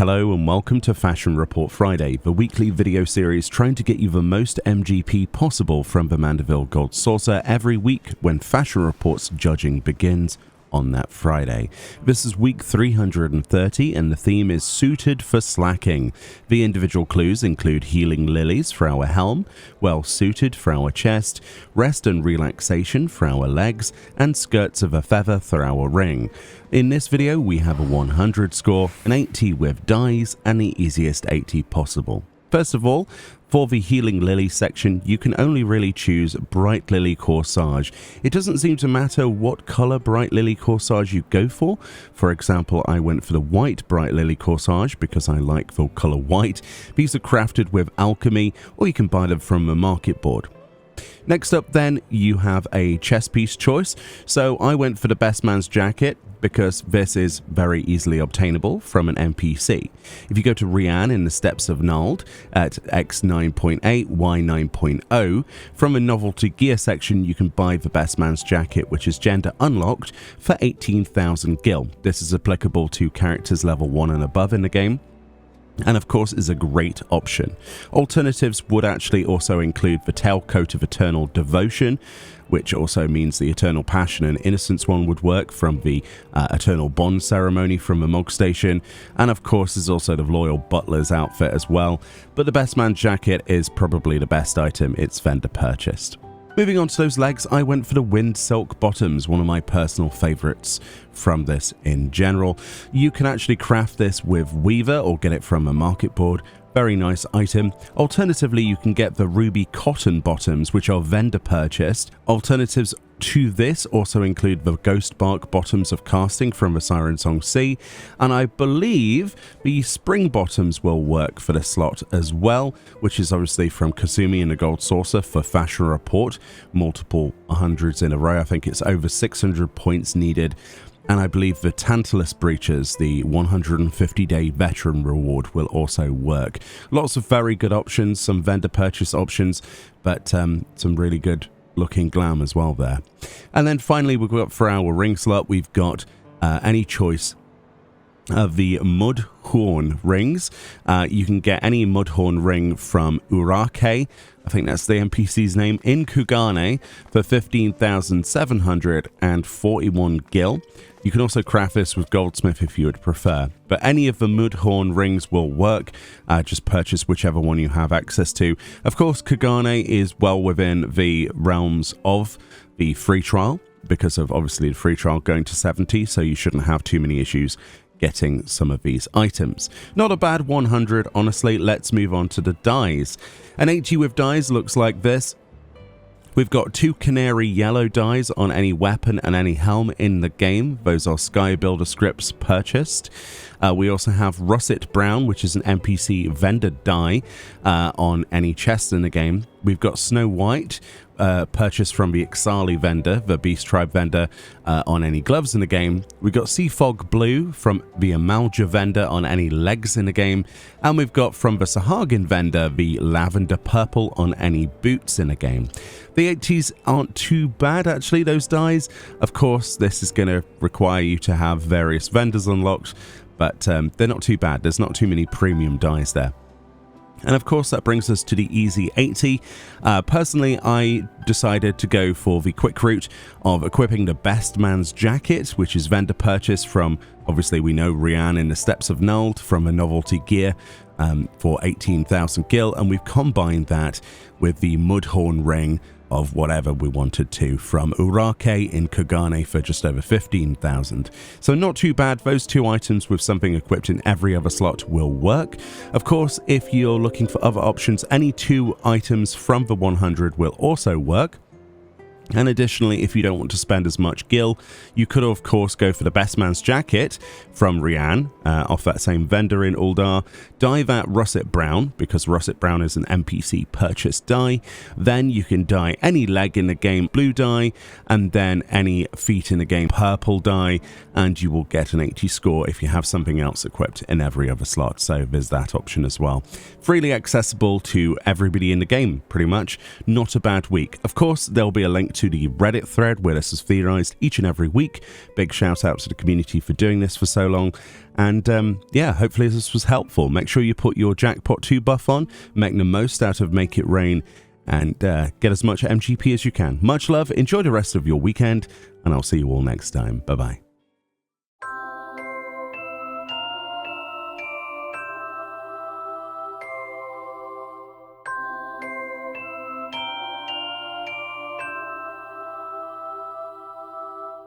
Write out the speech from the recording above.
Hello and welcome to Fashion Report Friday, the weekly video series trying to get you the most MGP possible from the Mandeville Gold Saucer every week when Fashion Report's judging begins on that Friday. This is week 330 and the theme is Suited for Slacking. The individual clues include Healing Lilies for our helm, Well Suited for our chest, Rest and Relaxation for our legs, and Skirts of a Feather for our ring. In this video we have a 100 score, an 80 with dies, and the easiest 80 possible. First of all, for the Healing Lily section, you can only really choose Bright Lily Corsage. It doesn't seem to matter what color Bright Lily Corsage you go for. For example, I went for the white Bright Lily Corsage because I like the color white. These are crafted with alchemy, or you can buy them from a market board. Next up then, you have a chest piece choice. So I went for the Best Man's Jacket because this is very easily obtainable from an NPC. If you go to Rian in the Steppes of Nald at X9.8, Y9.0, from a novelty gear section you can buy the Best Man's Jacket, which is gender unlocked, for 18,000 gil. This is applicable to characters level 1 and above in the game, and of course is a great option. Alternatives would actually also include the Tailcoat of Eternal Devotion, which also means the Eternal Passion and Innocence one would work from the Eternal Bond ceremony from the Mog Station, and of course is also the Loyal Butler's outfit as well, but the Best Man's Jacket is probably the best item it's vendor purchased. Moving on to those legs, I went for the Wind Silk Bottoms, one of my personal favorites from this in general. You can actually craft this with Weaver or get it from a market board. Very nice item. Alternatively, you can get the Ruby Cotton Bottoms, which are vendor purchased. Alternatives to this also include the Ghost Bark Bottoms of Casting from the Siren Song Sea, and I believe the Spring Bottoms will work for the slot as well, which is obviously from Kasumi and the Gold Saucer for Fashion Report. Multiple hundreds in a row. I think it's over 600 points needed. And I believe the Tantalus Breaches, the 150-day veteran reward, will also work. Lots of very good options, some vendor purchase options, but some really good looking glam as well there. And then finally, we've got for our ring slot, we've got any choice of the Mudhorn rings. You can get any Mudhorn ring from Urake, I think that's the NPC's name, in Kugane for 15,741 gil. You can also craft this with Goldsmith if you would prefer, but any of the Mudhorn rings will work. Just purchase whichever one you have access to. Of course, Kugane is well within the realms of the free trial because of obviously the free trial going to 70, so you shouldn't have too many issues getting some of these items. Not a bad 100, honestly. Let's move on to the dies. An 80 with dies looks like this. We've got 2 canary yellow dies on any weapon and any helm in the game. Those are Sky Builder scripts purchased. We also have Russet Brown, which is an NPC vendor die on any chest in the game. We've got Snow White, purchased from the Ixali vendor, the Beast Tribe vendor, on any gloves in the game. We've got Sea Fog Blue from the Amalja vendor on any legs in the game. And we've got from the Sahagin vendor, the Lavender Purple on any boots in the game. The 80s aren't too bad, actually, those dies. Of course, this is going to require you to have various vendors unlocked, but they're not too bad. There's not too many premium dies there. And of course, that brings us to the easy 80. Personally, I decided to go for the quick route of equipping the Best Man's Jacket, which is vendor purchase from, obviously we know Rian in the Steppes of Nald from a novelty gear for 18,000 gil, and we've combined that with the Mudhorn ring of whatever we wanted to from Urake in Kugane for just over 15,000. So not too bad. Those 2 items with something equipped in every other slot will work. Of course, if you're looking for other options, any 2 items from the 100 will also work. And additionally, if you don't want to spend as much gil, you could of course go for the Best Man's Jacket from Rian, off that same vendor in Uldar, dye that Russet Brown, because Russet Brown is an NPC purchased dye. Then you can dye any leg in the game blue dye, and then any feet in the game purple dye, and you will get an 80 score if you have something else equipped in every other slot. So there's that option as well. Freely accessible to everybody in the game, pretty much. Not a bad week. Of course, there'll be a link to the Reddit thread where this is theorized each and every week. Big shout out to the community for doing this for so long. And yeah, hopefully this was helpful. Make sure you put your Jackpot 2 buff on, make the most out of Make It Rain, and get as much MGP as you can. Much love, enjoy the rest of your weekend, and I'll see you all next time. Bye-bye.